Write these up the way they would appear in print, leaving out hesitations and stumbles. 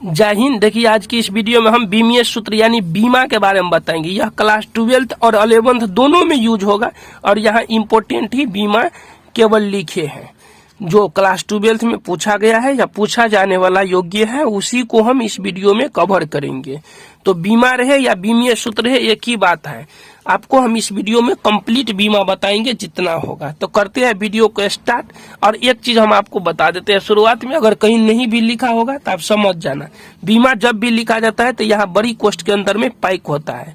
जय हिंद। देखिए आज की इस वीडियो में हम बीमीय सूत्र यानी बीमा के बारे में बताएंगे। यह क्लास 12th और 11th दोनों में यूज होगा और यहाँ इम्पोर्टेंट ही बीमा केवल लिखे हैं। जो क्लास 12th में पूछा गया है या पूछा जाने वाला योग्य है उसी को हम इस वीडियो में कवर करेंगे। तो बीमा रहे या बीमीय सूत्र है एक ही बात है। आपको हम इस वीडियो में कंप्लीट बीमा बताएंगे जितना होगा। तो करते हैं वीडियो को स्टार्ट। और एक चीज हम आपको बता देते हैं शुरुआत में, अगर कहीं नहीं भी लिखा होगा तो आप समझ जाना, बीमा जब भी लिखा जाता है तो यहाँ बड़ी कोष्ठ के अंदर में पैक होता है,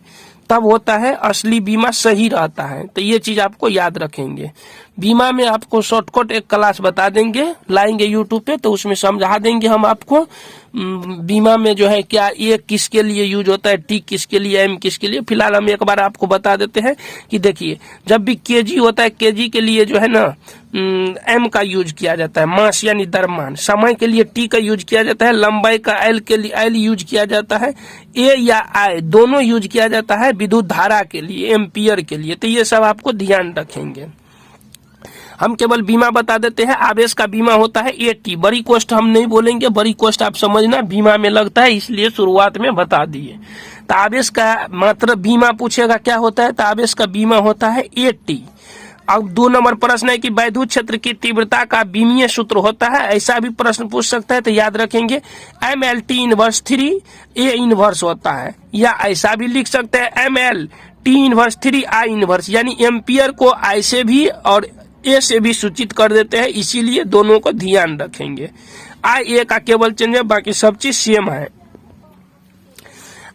तब होता है असली बीमा सही रहता है। तो ये चीज आपको याद रखेंगे। बीमा में आपको शॉर्टकट एक क्लास बता देंगे, लाएंगे यूट्यूब पे, तो उसमें समझा देंगे हम आपको बीमा में जो है क्या ए किसके लिए यूज होता है, टी किसके लिए, एम किसके लिए। फिलहाल हम एक बार आपको बता देते हैं कि देखिए जब भी केजी होता है, केजी के लिए जो है ना एम का यूज किया जाता है, मास यानी दरमान। समय के लिए टी का यूज किया जाता है, लंबाई का एल के लिए एल यूज किया जाता है, ए या आई दोनों यूज किया जाता है विद्युत धारा के लिए, एम्पियर के लिए। तो ये सब आपको ध्यान रखेंगे। हम केवल बीमा बता देते हैं। आवेश का बीमा होता है एटी। बड़ी कोष्ठ हम नहीं बोलेंगे, बड़ी कोष्ठ आप समझना बीमा में लगता है, इसलिए शुरुआत में बता दिए। तो आवेश का मात्र बीमा पूछेगा क्या होता है, तो आवेश का बीमा होता है एटी। अब 2 नंबर प्रश्न है कि वैद्युत क्षेत्र की तीव्रता का बीमीय सूत्र होता है, ऐसा भी प्रश्न पूछ सकता है। तो याद रखेंगे ML T−3 A इनवर्स होता है, या ऐसा भी लिख सकते हैं ML T−3 I इनवर्स, यानी एम्पियर को I से भी और ए से भी सूचित कर देते हैं, इसीलिए दोनों को ध्यान रखेंगे। आई ए का केवल चेंज है, बाकी सब चीज सेम है।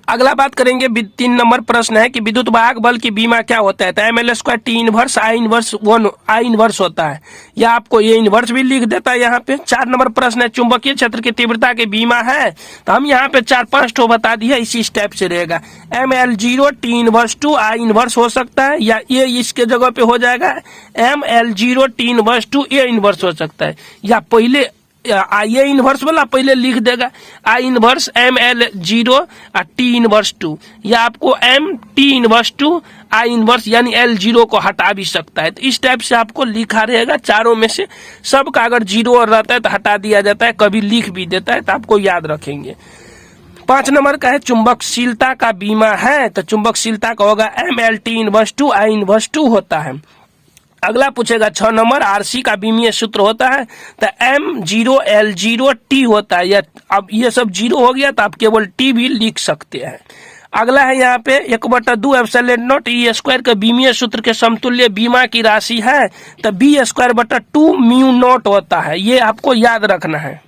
अगला बात करेंगे 3 नंबर प्रश्न है कि विद्युत वाहक बल की बीमा क्या होता है, तो ML² T inverse I inverse 1 I inverse होता है, या आपको ए इनवर्स भी लिख देता है यहाँ पे। 4 नंबर प्रश्न है चुंबकीय क्षेत्र की तीव्रता की बीमा है, तो हम यहाँ पे 4-5 ठो बता दिया, इसी स्टेप से रहेगा। ML0 T inverse 2 I inverse हो सकता है, या ए इसके जगह पे हो जाएगा ML0 T inverse 2 A inverse हो सकता है, या पहले आई ए इनवर्स वाला पहले लिख देगा आई इनवर्स ML0 T इनवर्स 2, या आपको MT इनवर्स 2 आई इनवर्स यानी L0 को हटा भी सकता है। तो इस टाइप से आपको लिखा रहेगा। चारों में से सबका अगर 0 रहता है तो हटा दिया जाता है, कभी लिख भी देता है, तो आपको याद रखेंगे। 5 नंबर का है चुंबकशीलता का बीमा है, तो चुंबकशीलता का होगा MLT इनवर्स 2 I इनवर्स 2 होता है। अगला पूछेगा 6 नंबर आरसी का बीमीय सूत्र होता है, तो M0L0T होता है, या अब ये सब 0 हो गया तो आप केवल T भी लिख सकते हैं। अगला है यहाँ पे 1/2 एप्सिलॉन नॉट ई स्क्वायर के बीमीय सूत्र के समतुल्य बीमा की राशि है, तो B²/2 म्यू नॉट होता है, ये आपको याद रखना है।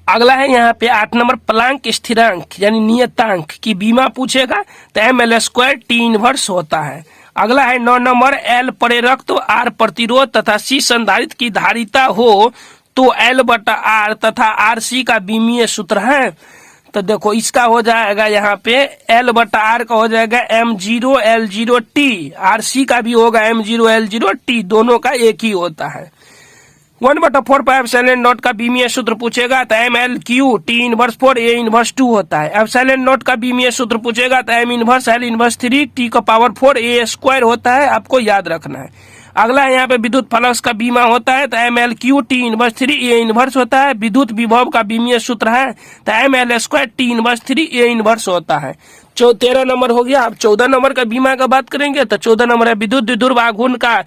अगला है यहाँ पे 8 नंबर प्लांक स्थिरांक यानी नियतांक की बीमा पूछेगा, तो ML² T इनवर्स होता है। अगला है 9 नंबर L प्रेरक तो R प्रतिरोध तथा C संधारित्र की धारिता हो तो L/R तथा RC का बीमीय सूत्र है। तो देखो इसका हो जाएगा यहाँ पे L/R का हो जाएगा M0L0T, RC का भी होगा M0L0T, दोनों का एक ही होता है। 1/4 एप्सिलॉन नॉट का बीमीय सूत्र पूछेगा, तो MLQ T inverse 4 A inverse 2 होता है। एप्सिलॉन नॉट का बीमीय सूत्र पूछेगा, तो M inverse L inverse 3 T⁴ A² होता है, आपको याद रखना है। अगला है यहाँ पे विद्युत फ्लक्स का बीमा होता है, तो MLQ T inverse 3 A inverse होता है। विद्युत विभव का बीमीय सूत्र है, तो ML² T inverse 3 A inverse होता है। 13 नंबर हो गया। अब 14 नंबर का बीमा का बात करेंगे, तो 14 नंबर है विद्युत विध्रुव आघूर्ण का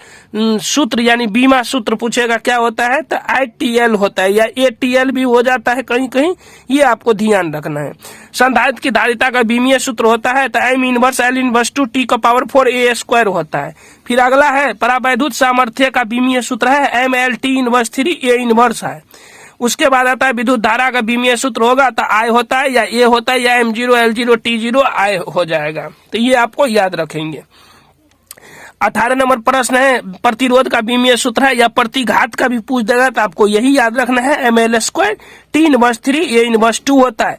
सूत्र यानी बीमा सूत्र पूछेगा क्या होता है, तो ITL होता है, या ATL भी हो जाता है कहीं कहीं, ये आपको ध्यान रखना है। संधारित्र की धारिता का बीमीय सूत्र होता है, तो M inverse L inverse 2 T⁴ A² होता है। फिर अगला है परावैद्युत सामर्थ्य का बीमीय सूत्र है, MLT इनवर्स 3 A इनवर्स है। उसके बाद आता है विद्युत धारा का बीमीय सूत्र होगा, तो I होता है या A होता है, या M0L0 T0 I हो जाएगा। तो ये आपको याद रखेंगे। 18 नंबर प्रश्न है प्रतिरोध का बीमीय सूत्र है, या प्रतिघात का भी पूछ देगा, तो आपको यही याद रखना है ML² T inverse 3 A inverse 2 होता है।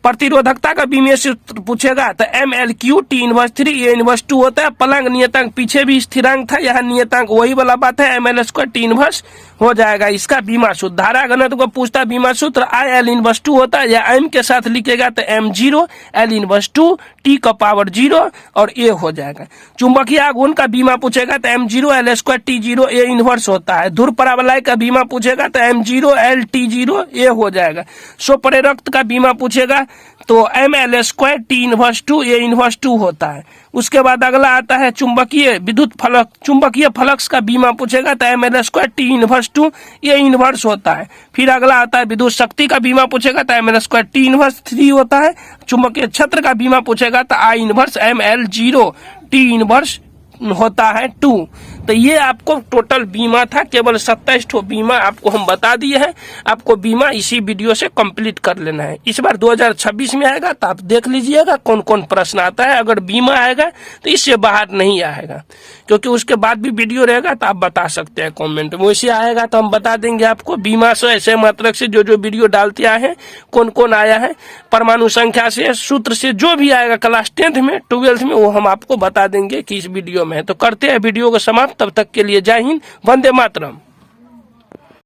प्रतिरोधकता का बीमीय सूत्र पूछेगा तो MLQ T inverse 3 A inverse 2 होता है। पलंग नियतांक पीछे भी स्थिरांक था, यहाँ नियतांक वही वाला बात है, ML स्क्वायर T इनवर्स हो जाएगा इसका बीमा सूत्र। धारा घनत्व को पूछता बीमा सूत्र IL इनवर्स 2 होता है, या M के साथ लिखेगा तो M0 L इनवर्स 2 T का पावर 0 और A हो जाएगा। चुंबकीय आघूर्ण का बीमा पूछेगा तो M0 L square T0 A inverse होता है। ध्रुव परावलय का बीमा पूछेगा तो M0 L T0 A हो जाएगा। स्वप्रेरक्त का बीमा पूछेगा तो ML square T inverse 2 A inverse 2 होता है। उसके बाद अगला आता है चुंबकीय विद्युत फलक, चुंबकीय फ्लक्स का बीमा पूछेगा तो ML square T inverse 2 A inverse होता है। फिर अगला आता है विद्युत शक्ति का बीमा पूछेगा तो ML स्क्वायर T इनवर्स 3 होता है। चुंबकीय क्षेत्र का बीमा पूछेगा तो I inverse ML0 T inverse होता है 2। तो ये आपको टोटल बीमा था, केवल 27 ठो बीमा आपको हम बता दिए हैं। आपको बीमा इसी वीडियो से कंप्लीट कर लेना है। इस बार 2026 में आएगा तो आप देख लीजिएगा कौन कौन प्रश्न आता है। अगर बीमा आएगा तो इससे बाहर नहीं आएगा, क्योंकि उसके बाद भी वीडियो रहेगा तो आप बता सकते हैं कमेंट में। वैसे आएगा तो हम बता देंगे आपको। बीमा से ऐसे मात्रक से जो जो वीडियो डालते आए हैं, कौन कौन आया है, परमाणु संख्या से, सूत्र से, जो भी आएगा क्लास 10th में 12th में, वो हम आपको बता देंगे कि इस वीडियो में। तो करते हैं वीडियो को समाप्त। तब तक के लिए जय हिंद, वंदे मातरम।